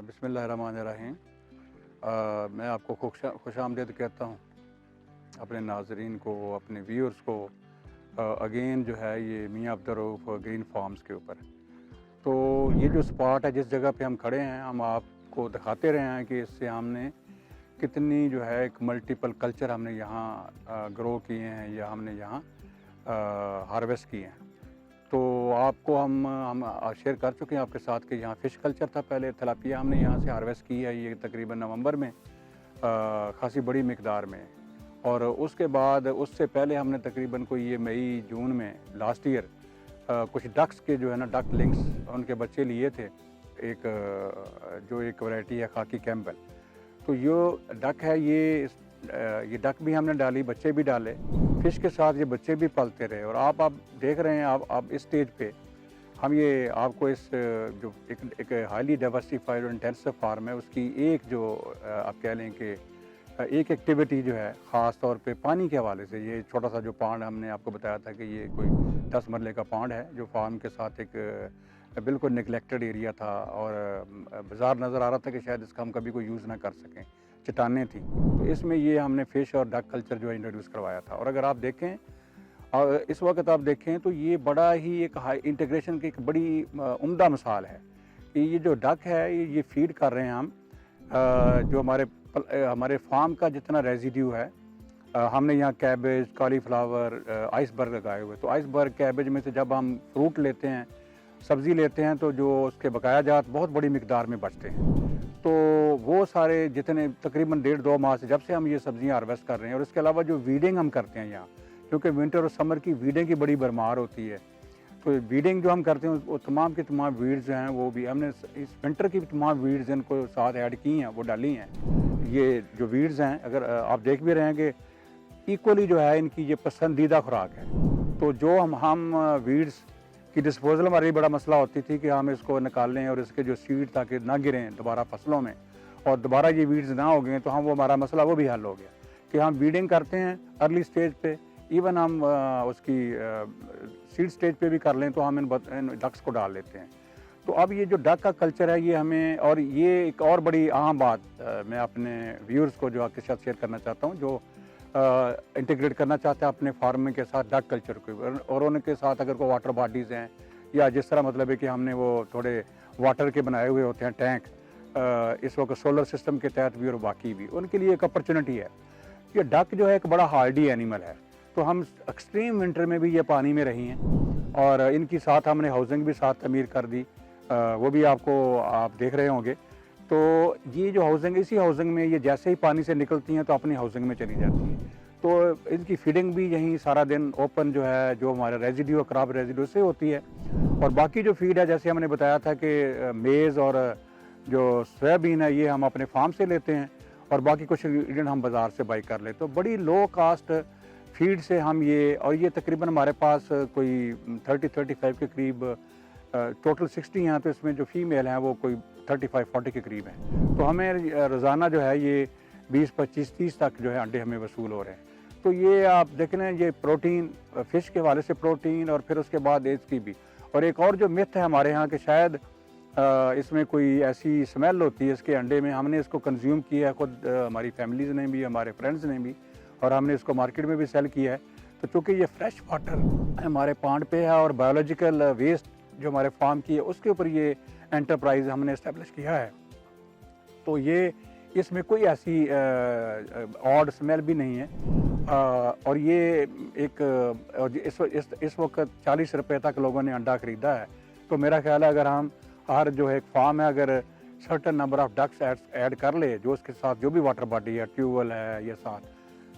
बिस्मिल्लाहिर्रहमानिर्रहीम। मैं आपको खुशामदीद कहता हूँ अपने नाज़रीन को, अपने व्यूअर्स को। अगेन जो है ये मियां अब्दुल रऊफ़ ग्रीन फार्म्स के ऊपर। तो ये जो स्पॉट है, जिस जगह पे हम खड़े हैं, हम आपको दिखाते रहे हैं कि इससे हमने कितनी जो है एक मल्टीपल कल्चर हमने यहाँ ग्रो किए हैं या हमने यहाँ हार्वेस्ट किए हैं। तो आपको हम शेयर कर चुके हैं आपके साथ कि यहाँ फ़िश कल्चर था पहले। तिलापिया हमने यहाँ से हार्वेस्ट की है, ये तकरीबन नवंबर में ख़ासी बड़ी मिकदार में। और उसके बाद उससे पहले हमने तकरीबन कोई ये मई जून में लास्ट ईयर कुछ डक्स के जो है ना, डक लिंक्स, उनके बच्चे लिए थे। जो एक वैरायटी है खाकी कैम्पबेल। तो ये डक है, ये डक भी हमने डाली, बच्चे भी डाले, फ़िश के साथ ये बच्चे भी पलते रहे। और आप देख रहे हैं, आप इस स्टेज पे हम ये आपको इस जो एक हाईली डाइवर्सिफाइड और इंटेंसिव फार्म है, उसकी एक जो आप कह लें कि एक एक्टिविटी जो है ख़ास तौर पे पानी के हवाले से, ये छोटा सा जो पांड हमने आपको बताया था कि ये कोई 10 मरले का पांड है, जो फार्म के साथ एक बिल्कुल निगलेक्टेड एरिया था और बाज़ार नज़र आ रहा था कि शायद इसका हम कभी कोई यूज़ ना कर सकें, चट्टानें थी। तो इसमें ये हमने फ़िश और डक कल्चर जो है इंट्रोड्यूस करवाया था। और अगर आप देखें और इस वक्त आप देखें तो ये बड़ा ही एक हाई इंटीग्रेशन की एक बड़ी उम्दा मिसाल है कि ये जो डक है ये फीड कर रहे हैं हम जो हमारे फार्म का जितना रेजिड्यू है। हमने यहाँ कैबेज, कॉलीफ्लावर, आइसबर्ग लगाए हुए। तो आइसबर्ग, कैबेज में से जब हम फ्रूट लेते हैं, सब्ज़ी लेते हैं, तो जो उसके बकाया जात बहुत बड़ी मिकदार में बचते हैं। तो वो सारे जितने तकरीबन 1.5-2 माह से जब से हम ये सब्ज़ियाँ हार्वेस्ट कर रहे हैं, और इसके अलावा जो वीडिंग हम करते हैं यहाँ, क्योंकि विंटर और समर की वीडिंग की बड़ी भरमार होती है, तो वीडिंग जो हम करते हैं वो तमाम की तमाम वीड्स हैं, वो भी हमने इस विंटर की तमाम वीड्स इनको साथ ऐड की हैं, वो डाली हैं। ये जो वीड्स हैं, अगर आप देख भी रहे हैं कि इक्वली जो है इनकी ये पसंदीदा खुराक है। तो जो हम वीड्स की डिस्पोजल हमारी बड़ा मसला होती थी कि हम इसको निकाल लें और इसके जो सीड ताकि ना गिरें दोबारा फसलों में और दोबारा ये वीड्स ना हो गए, तो हम वो हमारा मसला वो भी हल हो गया कि हम वीडिंग करते हैं अर्ली स्टेज पे। इवन हम उसकी सीड स्टेज पे भी कर लें तो हम इन डक्स को डाल लेते हैं। तो अब ये जो डक का कल्चर है ये हमें, और ये एक और बड़ी अहम बात मैं अपने व्यूअर्स को जो आपके साथ शेयर करना चाहता हूँ, जो इंटीग्रेट करना चाहते हैं अपने फार्म के साथ डक कल्चर को, और उनके साथ अगर कोई वाटर बॉडीज़ हैं या जिस तरह मतलब है कि हमने वो थोड़े वाटर के बनाए हुए होते हैं टैंक इस वक्त सोलर सिस्टम के तहत भी और बाकी भी, उनके लिए एक अपॉर्चुनिटी है। ये डक जो है एक बड़ा हार्डी एनिमल है, तो हम एक्सट्रीम विंटर में भी ये पानी में रही हैं और इनकी साथ हमने हाउसिंग भी साथ तमीर कर दी, वो भी आप देख रहे होंगे। तो ये जो हाउसिंग, इसी हाउसिंग में ये जैसे ही पानी से निकलती हैं तो अपनी हाउसिंग में चली जाती हैं। तो इनकी फीडिंग भी यहीं सारा दिन ओपन जो है, जो हमारा रेजिड्यू क्रॉप रेजिड्यू से होती है। और बाकी जो फीड है, जैसे हमने बताया था कि मेज़ और जो सोयाबीन है, ये हम अपने फार्म से लेते हैं और बाकी कुछ इंग्रेडिएंट हम बाज़ार से बाई कर लेते। तो बड़ी लो कास्ट फीड से हम ये, और ये तकरीबन हमारे पास कोई 30-35 के करीब टोटल 60 हैं, तो इसमें जो फीमेल हैं वो कोई 35-40 के करीब हैं। तो हमें रोज़ाना जो है ये 20-25-30 तक जो है अंडे हमें वसूल हो रहे हैं। तो ये आप देख लें, ये प्रोटीन, फ़िश के हवाले से प्रोटीन, और फिर उसके बाद एज की भी। और एक और जो मिथ है हमारे यहाँ कि शायद इसमें कोई ऐसी स्मेल होती है इसके अंडे में, हमने इसको कंज्यूम किया है खुद, हमारी फैमिलीज़ ने भी, हमारे फ्रेंड्स ने भी, और हमने इसको मार्केट में भी सेल किया है। तो चूँकि ये फ्रेश वाटर हमारे पांड पे है और बायोलॉजिकल वेस्ट जो हमारे फार्म की है उसके ऊपर ये एंटरप्राइज हमने इस्टेब्लिश किया है, तो ये इसमें कोई ऐसी ऑड स्मेल भी नहीं है। और ये इस वक्त 40 रुपये तक लोगों ने अंडा ख़रीदा है। तो मेरा ख्याल है अगर हम हर जो है एक फार्म है, अगर certain number of ducks add कर ले, जो उसके साथ जो भी वाटर बॉडी है, ट्यूबवेल है ये साथ,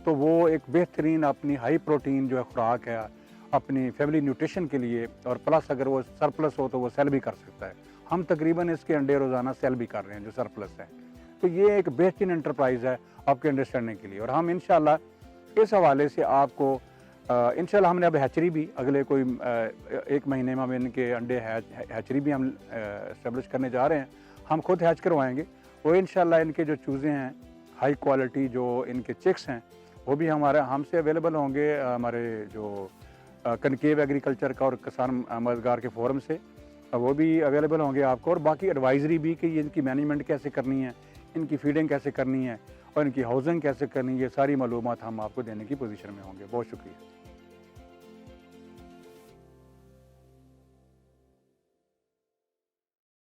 तो वो एक बेहतरीन अपनी हाई प्रोटीन जो है खुराक है अपनी फैमिली न्यूट्रिशन के लिए, और प्लस अगर वो सरप्लस हो तो वो सेल भी कर सकता है। हम तकरीबन इसके अंडे रोज़ाना सेल भी कर रहे हैं जो सरप्लस है। तो ये एक बेहतरीन एंटरप्राइज़ है आपके अंडरस्टैंडिंग के लिए। और हम इंशाल्लाह इस हवाले से आपको इंशाल्लाह हमने अब हैचरी भी अगले कोई 1 महीने में हम इनके अंडे हैचरी भी हम इस्टेब्लिश करने जा रहे हैं। हम खुद हैच करवाएँगे। वो इंशाल्लाह इनके जो चूज़े हैं हाई क्वालिटी, जो इनके चिक्स हैं, वो भी हमसे अवेलेबल होंगे हमारे जो कनकेव एग्रीकल्चर का और किसान मददगार के फोरम से। वो भी अवेलेबल होंगे आपको, और बाकी एडवाइजरी भी कि इनकी मैनेजमेंट कैसे करनी है, इनकी फीडिंग कैसे करनी है और इनकी हाउसिंग कैसे करनी है, ये सारी मालूमात हम आपको देने की पोजीशन में होंगे। बहुत शुक्रिया।